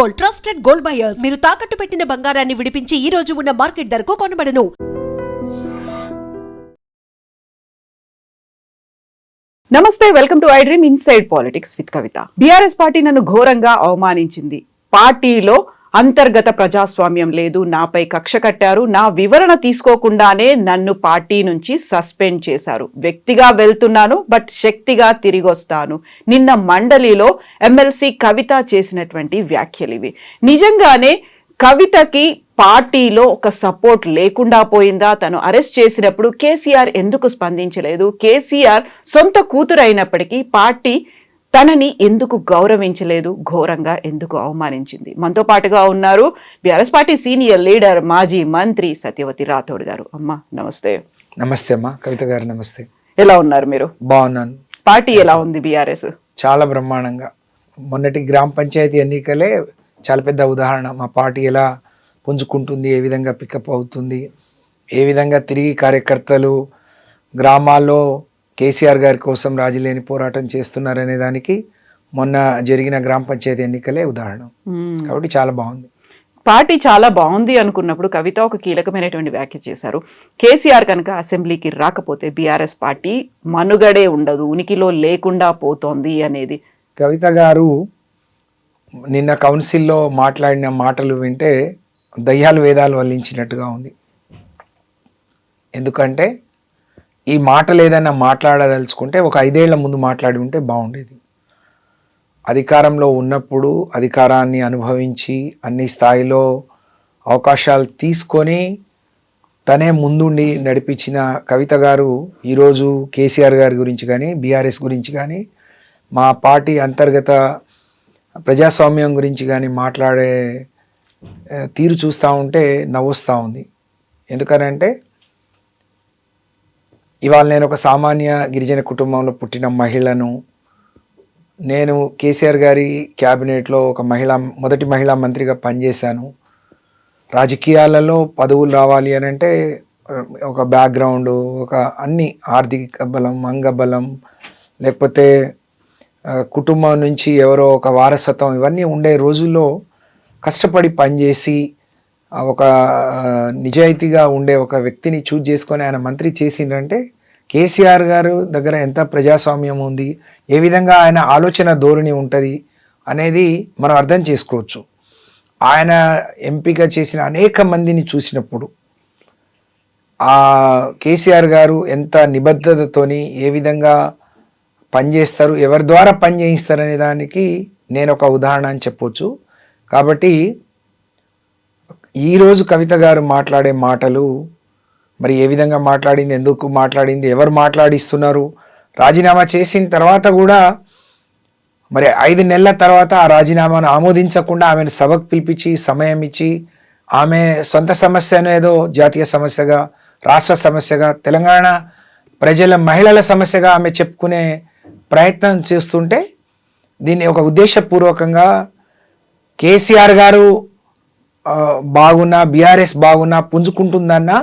Gold, trusted gold buyers. మీరు తాకట్టు పెట్టిన బంగారాన్ని విడిపించి ఈ రోజు ఉన్న మార్కెట్ ధరకు కొనబడను. నమస్తే, welcome to I dream inside politics with Kavitha. BRS party నన్ను ఘోరంగా అవమానించింది. పార్టీలో అంతర్గత ప్రజాస్వామ్యం లేదు, నాపై కక్ష కట్టారు, నా వివరణ తీసుకోకుండానే నన్ను పార్టీ నుంచి సస్పెండ్ చేశారు. వ్యక్తిగా వెళ్తున్నాను, బట్ శక్తిగా తిరిగి వస్తాను. నిన్న మండలిలో ఎమ్మెల్సీ కవిత చేసినటువంటి వ్యాఖ్యలు ఇవి. నిజంగానే కవితకి పార్టీలో ఒక సపోర్ట్ లేకుండా పోయిందా? తను అరెస్ట్ చేసినప్పుడు కేసీఆర్ ఎందుకు స్పందించలేదు? కేసీఆర్ సొంత కూతురు అయినప్పటికీ పార్టీ తనని ఎందుకు గౌరవించలేదు? ఘోరంగా ఎందుకు అవమానించింది? మనతో పాటుగా ఉన్నారు బీఆర్ఎస్ పార్టీ సీనియర్ లీడర్, మాజీ మంత్రి సత్యవతి రాథోడ్ గారు. అమ్మా నమస్తే. నమస్తే అమ్మా. కవిత గారు నమస్తే. ఎలా ఉన్నారు మీరు? బాగున్నాను. పార్టీ ఎలా ఉంది బీఆర్ఎస్? చాలా బ్రహ్మాండంగా. మొన్నటి గ్రామ పంచాయతీ ఎన్నికలే చాలా పెద్ద ఉదాహరణ. మా పార్టీ ఎలా పుంజుకుంటుంది, ఏ విధంగా పికప్ అవుతుంది, ఏ విధంగా తిరిగి కార్యకర్తలు గ్రామాల్లో కేసీఆర్ గారి కోసం రాజీలేని పోరాటం చేస్తున్నారనే దానికి మొన్న జరిగిన గ్రామ పంచాయతీ ఎన్నికలే ఉదాహరణ. కాబట్టి చాలా బాగుంది. పార్టీ చాలా బాగుంది అనుకున్నప్పుడు కవిత ఒక కీలకమైనటువంటి వ్యాఖ్య చేశారు. కేసీఆర్ కనుక అసెంబ్లీకి రాకపోతే బీఆర్ఎస్ పార్టీ మనుగడే ఉండదు, ఉనికిలో లేకుండా పోతోంది అనేది. కవిత గారు నిన్న కౌన్సిల్లో మాట్లాడిన మాటలు వింటే దయ్యాలు వేదాలు వల్లించినట్టుగా ఉంది. ఎందుకంటే ఈ మాటలు ఏదైనా మాట్లాడదలుచుకుంటే ఒక 5 ఏళ్ల ముందు మాట్లాడి ఉంటే బాగుండేది. అధికారంలో ఉన్నప్పుడు అధికారాన్ని అనుభవించి అన్ని స్థాయిలో అవకాశాలు తీసుకొని తనే ముందుండి నడిపించిన కవిత గారు ఈరోజు కేసీఆర్ గారి గురించి కానీ బీఆర్ఎస్ గురించి కానీ మా పార్టీ అంతర్గత ప్రజాస్వామ్యం గురించి కానీ మాట్లాడే తీరు చూస్తూ ఉంటే నవ్వుస్తూ ఉంది. ఎందుకనంటే ఇవాళ నేను ఒక సామాన్య గిరిజన కుటుంబంలో పుట్టిన మహిళను, నేను కేసీఆర్ గారి క్యాబినెట్లో ఒక మొదటి మహిళా మంత్రిగా పనిచేశాను. రాజకీయాలలో పదవులు రావాలి అని అంటే ఒక బ్యాక్గ్రౌండ్, ఒక అన్ని ఆర్థిక బలం, అంగబలం, లేకపోతే కుటుంబం నుంచి ఎవరో ఒక వారసత్వం, ఇవన్నీ ఉండే రోజుల్లో కష్టపడి పనిచేసి ఒక నిజాయితీగా ఉండే ఒక వ్యక్తిని చూజ్ చేసుకొని ఆయన మంత్రి చేసిందంటే కేసీఆర్ గారు దగ్గర ఎంత ప్రజాస్వామ్యం ఉంది, ఏ విధంగా ఆయన ఆలోచన ధోరణి ఉంటుంది అనేది మనం అర్థం చేసుకోవచ్చు. ఆయన ఎంపిక చేసిన అనేక మందిని చూసినప్పుడు ఆ కేసీఆర్ గారు ఎంత నిబద్ధతతోని ఏ విధంగా పనిచేస్తారు, ఎవరి ద్వారా పని చేయిస్తారు అనే దానికి నేను ఒక ఉదాహరణ అని చెప్పొచ్చు. కాబట్టి ఈరోజు కవిత గారు మాట్లాడే మాటలు మరి ఏ విధంగా మాట్లాడింది, ఎందుకు మాట్లాడింది, ఎవరు మాట్లాడిస్తున్నారు, రాజీనామా చేసిన తర్వాత కూడా మరి 5 నెలల తర్వాత ఆ రాజీనామాను ఆమోదించకుండా ఆమెను సభకు పిలిపించి సమయం ఇచ్చి ఆమె సొంత సమస్యను ఏదో జాతీయ సమస్యగా, రాష్ట్ర సమస్యగా, తెలంగాణ ప్రజల మహిళల సమస్యగా ఆమె చెప్పుకునే ప్రయత్నం చేస్తుంటే దీన్ని ఒక ఉద్దేశపూర్వకంగా కేసీఆర్ గారు బాగున్నా, బీఆర్ఎస్ బాగున్నా, పుంజుకుంటుందన్నా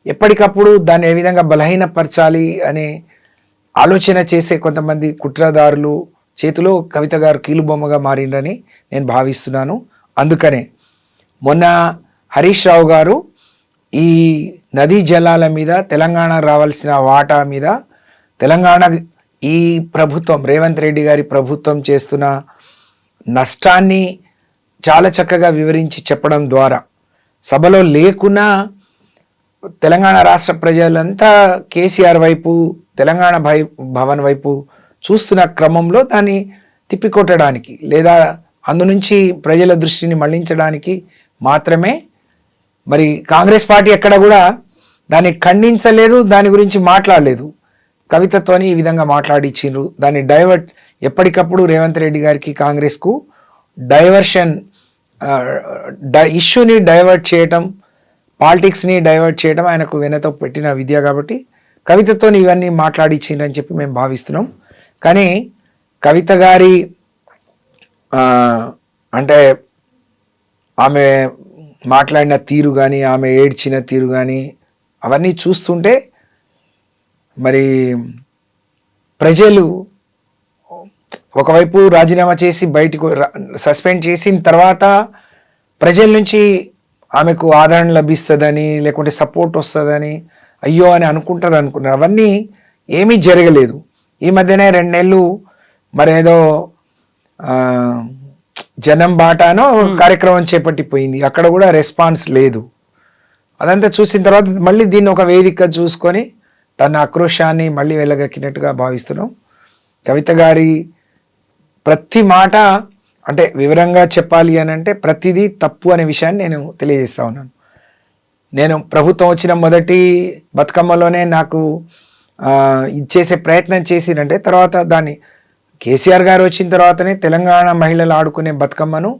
ఎప్పటికప్పుడు దాన్ని ఏ విధంగా బలహీనపరచాలి అనే ఆలోచన చేసే కొంతమంది కుట్రదారులు చేతిలో కవిత గారు కీలుబొమ్మగా మారిందని నేను భావిస్తున్నాను. అందుకనే మొన్న హరీష్ రావు గారు ఈ నదీ జలాల మీద తెలంగాణ రావాల్సిన వాటా మీద తెలంగాణ ఈ ప్రభుత్వం రేవంత్ రెడ్డి గారి ప్రభుత్వం చేస్తున్న నష్టాన్ని చాలా చక్కగా వివరించి చెప్పడం ద్వారా సభలో లేకున్నా తెలంగాణ రాష్ట్ర ప్రజలంతా కేసీఆర్ వైపు, తెలంగాణ భవన్ వైపు చూస్తున్న క్రమంలో దాన్ని తిప్పికొట్టడానికి లేదా అందునుంచి ప్రజల దృష్టిని మళ్లించడానికి మాత్రమే మరి కాంగ్రెస్ పార్టీ ఎక్కడ కూడా దాన్ని ఖండించలేదు, దాని గురించి మాట్లాడలేదు. కవితతోని ఈ విధంగా మాట్లాడిచ్చిండ్రు. దాన్ని ఎప్పటికప్పుడు రేవంత్ రెడ్డి గారికి, కాంగ్రెస్కు డైవర్షన్, ఇష్యూని డైవర్ట్ చేయటం, పాలిటిక్స్ని డైవర్ట్ చేయడం ఆయనకు వెనతో పెట్టిన విద్య. కాబట్టి కవితతో ఇవన్నీ మాట్లాడిచ్చిండ్రని చెప్పి మేము భావిస్తున్నాం. కానీ కవిత గారి అంటే ఆమె మాట్లాడిన తీరు కానీ, ఆమె ఏడ్చిన తీరు కానీ అవన్నీ చూస్తుంటే మరి ప్రజలు ఒకవైపు రాజీనామా చేసి బయటకు సస్పెండ్ చేసిన తర్వాత ప్రజల నుంచి ఆమెకు ఆదరణ లభిస్తుందని లేకుంటే సపోర్ట్ వస్తుందని అయ్యో అని అనుకున్నారు. అవన్నీ ఏమీ జరగలేదు. ఈ మధ్యనే 2 నెలలు మరేదో జనం బాటానో కార్యక్రమం చేపట్టిపోయింది, అక్కడ కూడా రెస్పాన్స్ లేదు. అదంతా చూసిన తర్వాత మళ్ళీ దీన్ని ఒక వేదిక చూసుకొని తన ఆక్రోశాన్ని మళ్ళీ వెళ్ళగక్కినట్టుగా భావిస్తున్నాం. కవిత గారి ప్రతి మాట అంటే వివరంగా చెప్పాలి అని అంటే ప్రతిదీ తప్పు అనే విషయాన్ని నేను తెలియజేస్తా ఉన్నాను. నేను ప్రభుత్వం వచ్చిన మొదటి బతుకమ్మలోనే నాకు ఇచ్చేసే ప్రయత్నం చేసినంటే తర్వాత దాన్ని కేసీఆర్ గారు వచ్చిన తర్వాతనే తెలంగాణ మహిళలు ఆడుకునే బతుకమ్మను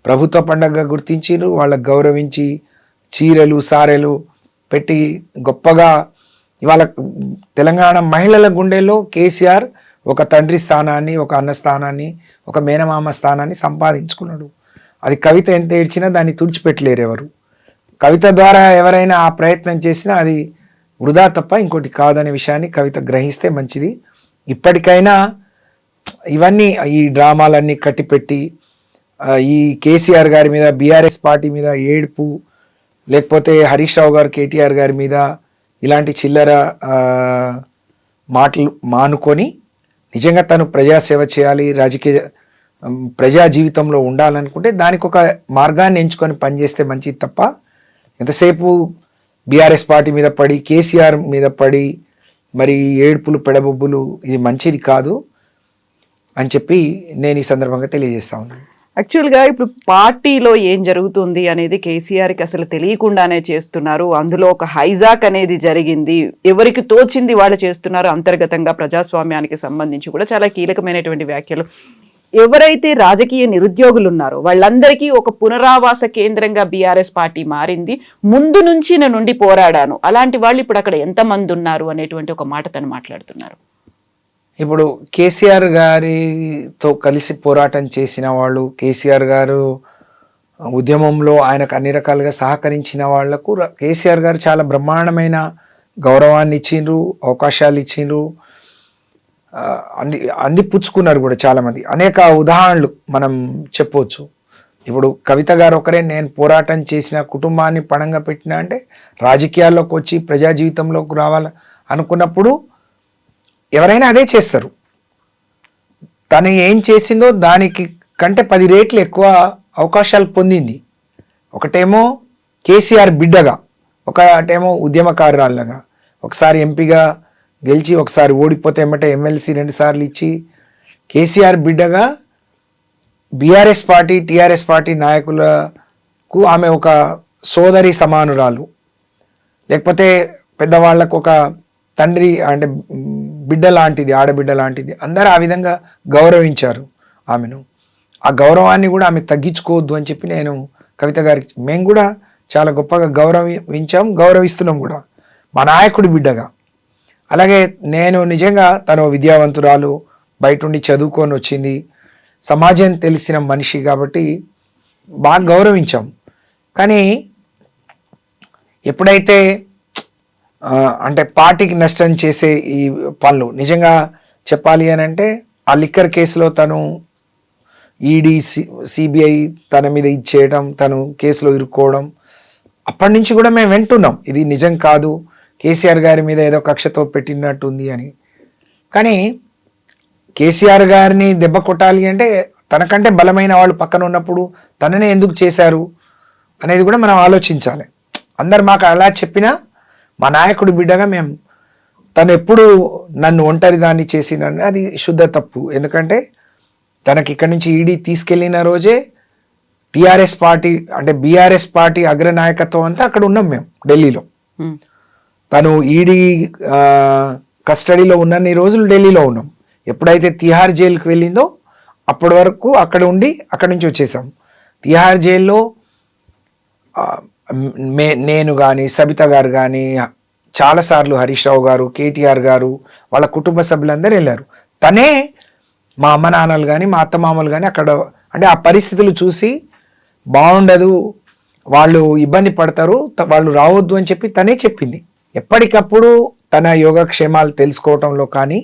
ప్రభుత్వ పండుగగా గుర్తించిరు, వాళ్ళకు గౌరవించి చీరలు సారెలు పెట్టి గొప్పగా ఇవాళ తెలంగాణ మహిళల గుండెల్లో కేసీఆర్ ఒక తండ్రి స్థానాన్ని, ఒక అన్న స్థానాన్ని, ఒక మేనమామ స్థానాన్ని సంపాదించుకున్నాడు. అది కవిత ఎంత ఏడ్చినా దాన్ని తుడిచిపెట్టలేరు ఎవరు. కవిత ద్వారా ఎవరైనా ఆ ప్రయత్నం చేసినా అది వృధా తప్ప ఇంకోటి కాదనే విషయాన్ని కవిత గ్రహిస్తే మంచిది. ఇప్పటికైనా ఇవన్నీ ఈ డ్రామాలన్నీ కట్టిపెట్టి ఈ కేసీఆర్ గారి మీద, బీఆర్ఎస్ పార్టీ మీద ఏడుపు, లేకపోతే హరీష్ రావు గారు కేటీఆర్ గారి మీద ఇలాంటి చిల్లర మాటలు మానుకొని నిజంగా తను ప్రజాసేవ చేయాలి, ప్రజా జీవితంలో ఉండాలనుకుంటే దానికి ఒక మార్గాన్ని ఎంచుకొని పనిచేస్తే మంచిది తప్ప ఎంతసేపు బీఆర్ఎస్ పార్టీ మీద పడి కేసీఆర్ మీద పడి మరి ఏడుపులు పెడబొబ్బులు ఇది మంచిది కాదు అని చెప్పి నేను ఈ సందర్భంగా తెలియజేస్తా ఉన్నాను. యాక్చువల్గా ఇప్పుడు పార్టీలో ఏం జరుగుతుంది అనేది కేసీఆర్కి అసలు తెలియకుండానే చేస్తున్నారు. అందులో ఒక హైజాక్ అనేది జరిగింది, ఎవరికి తోచింది వాళ్ళు చేస్తున్నారు. అంతర్గతంగా ప్రజాస్వామ్యానికి సంబంధించి కూడా చాలా కీలకమైనటువంటి వ్యాఖ్యలు. ఎవరైతే రాజకీయ నిరుద్యోగులు ఉన్నారో వాళ్ళందరికీ ఒక పునరావాస కేంద్రంగా బీఆర్ఎస్ పార్టీ మారింది. ముందు నుంచి నేను నుండి పోరాడాను, అలాంటి వాళ్ళు ఇప్పుడు అక్కడ ఎంతమంది ఉన్నారు అనేటువంటి ఒక మాట తను మాట్లాడుతున్నారు. ఇప్పుడు కేసీఆర్ గారితో కలిసి పోరాటం చేసిన వాళ్ళు, కేసీఆర్ గారు ఉద్యమంలో ఆయనకు అన్ని రకాలుగా సహకరించిన వాళ్లకు కేసీఆర్ గారు చాలా బ్రహ్మాండమైన గౌరవాన్ని ఇచ్చిండ్రు, అవకాశాలు ఇచ్చిండ్రు, అందిపుచ్చుకున్నారు కూడా చాలామంది. అనేక ఉదాహరణలు మనం చెప్పవచ్చు. ఇప్పుడు కవిత గారు ఒకరే నేను పోరాటం చేసిన కుటుంబాన్ని పణంగా పెట్టిన అంటే రాజకీయాల్లోకి వచ్చి ప్రజా జీవితంలోకి రావాలి అనుకున్నప్పుడు ఎవరైనా అదే చేస్తారు. తను ఏం చేసిందో దానికి కంటే 10 రెట్లు ఎక్కువ అవకాశాలు పొందింది. ఒకటేమో కేసీఆర్ బిడ్డగా, ఒకటేమో ఉద్యమకారురాళ్ళగా, ఒకసారి ఎంపీగా గెలిచి ఒకసారి ఓడిపోతే ఏమంటే ఎమ్మెల్సీ 2 సార్లు ఇచ్చి కేసీఆర్ బిడ్డగా బీఆర్ఎస్ పార్టీ టీఆర్ఎస్ పార్టీ నాయకులకు ఆమె ఒక సోదరి సమానురాలు, లేకపోతే పెద్దవాళ్లకు ఒక తండ్రి అంటే బిడ్డ లాంటిది, ఆడబిడ్డ లాంటిది. అందరూ ఆ విధంగా గౌరవించారు ఆమెను. ఆ గౌరవాన్ని కూడా ఆమె తగ్గించుకోవద్దు అని చెప్పి నేను కవిత గారికి, మేము కూడా చాలా గొప్పగా గౌరవిస్తున్నాం కూడా మా నాయకుడి బిడ్డగా. అలాగే నేను నిజంగా తను విద్యావంతురాలు, బయట ఉండి చదువుకొని వచ్చింది, సమాజం తెలిసిన మనిషి కాబట్టి బాగా గౌరవించాం. కానీ ఎప్పుడైతే అంటే పార్టీకి నష్టం చేసే ఈ పనులు నిజంగా చెప్పాలి అని అంటే ఆ లిక్కర్ కేసులో తను ఈడీ సిబిఐ తన మీద ఇచ్చేయడం, తను కేసులో ఇరుక్కోవడం, అప్పటి నుంచి కూడా మేము వింటున్నాం ఇది నిజం కాదు, కేసీఆర్ గారి మీద ఏదో కక్షతో పెట్టినట్టుంది అని. కానీ కేసీఆర్ గారిని దెబ్బ కొట్టాలి అంటే తనకంటే బలమైన వాళ్ళు పక్కన ఉన్నప్పుడు తననే ఎందుకు చేశారు అనేది కూడా మనం ఆలోచించాలి. అందరు మాకు అలా చెప్పినా మా నాయకుడి బిడ్డగా మేము తను ఎప్పుడు నన్ను ఒంటరి దాన్ని చేసిన అది శుద్ధ తప్పు. ఎందుకంటే తనకి ఇక్కడి నుంచి ఈడీ తీసుకెళ్లిన రోజే టీఆర్ఎస్ పార్టీ అంటే బీఆర్ఎస్ పార్టీ అగ్రనాయకత్వం అంతా అక్కడ ఉన్నాం మేము ఢిల్లీలో. తను ఈడీ కస్టడీలో ఉన్నన్ని రోజులు ఢిల్లీలో ఉన్నాం. ఎప్పుడైతే తిహార్ జైలుకి వెళ్ళిందో అప్పటి వరకు అక్కడ ఉండి అక్కడి నుంచి వచ్చేసాం. తిహార్ జైల్లో నేను కానీ సబిత గారు కానీ చాలాసార్లు హరీష్ రావు గారు, కేటీఆర్ గారు, వాళ్ళ కుటుంబ సభ్యులందరూ వెళ్ళారు. తనే మా అమ్మ నాన్నలు కానీ మా అత్తమామలు కానీ అక్కడ అంటే ఆ పరిస్థితులు చూసి బాగుండదు, వాళ్ళు ఇబ్బంది పడతారు, వాళ్ళు రావద్దు అని చెప్పి తనే చెప్పింది. ఎప్పటికప్పుడు తన యోగక్షేమాలు తెలుసుకోవటంలో కానీ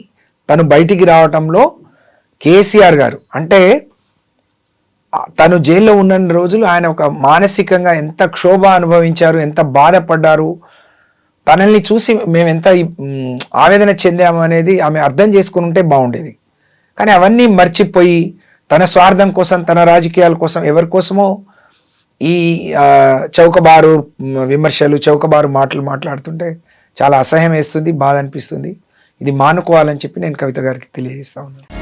తను బయటికి రావటంలో కేసీఆర్ గారు అంటే తను జైల్లో ఉన్న రోజులు ఆయన ఒక మానసికంగా ఎంత క్షోభ అనుభవించారు, ఎంత బాధపడ్డారు, తనల్ని చూసి మేము ఎంత ఆవేదన చెందాము అనేది ఆమె అర్థం చేసుకుని ఉంటే బాగుండేది. కానీ అవన్నీ మర్చిపోయి తన స్వార్థం కోసం, తన రాజకీయాల కోసం, ఎవరి కోసమో ఈ చౌకబారు విమర్శలు, చౌకబారు మాటలు మాట్లాడుతుంటే చాలా అసహ్యం వేస్తుంది, బాధ అనిపిస్తుంది. ఇది మానుకోవాలని చెప్పి నేను కవిత గారికి తెలియజేస్తా ఉన్నాను.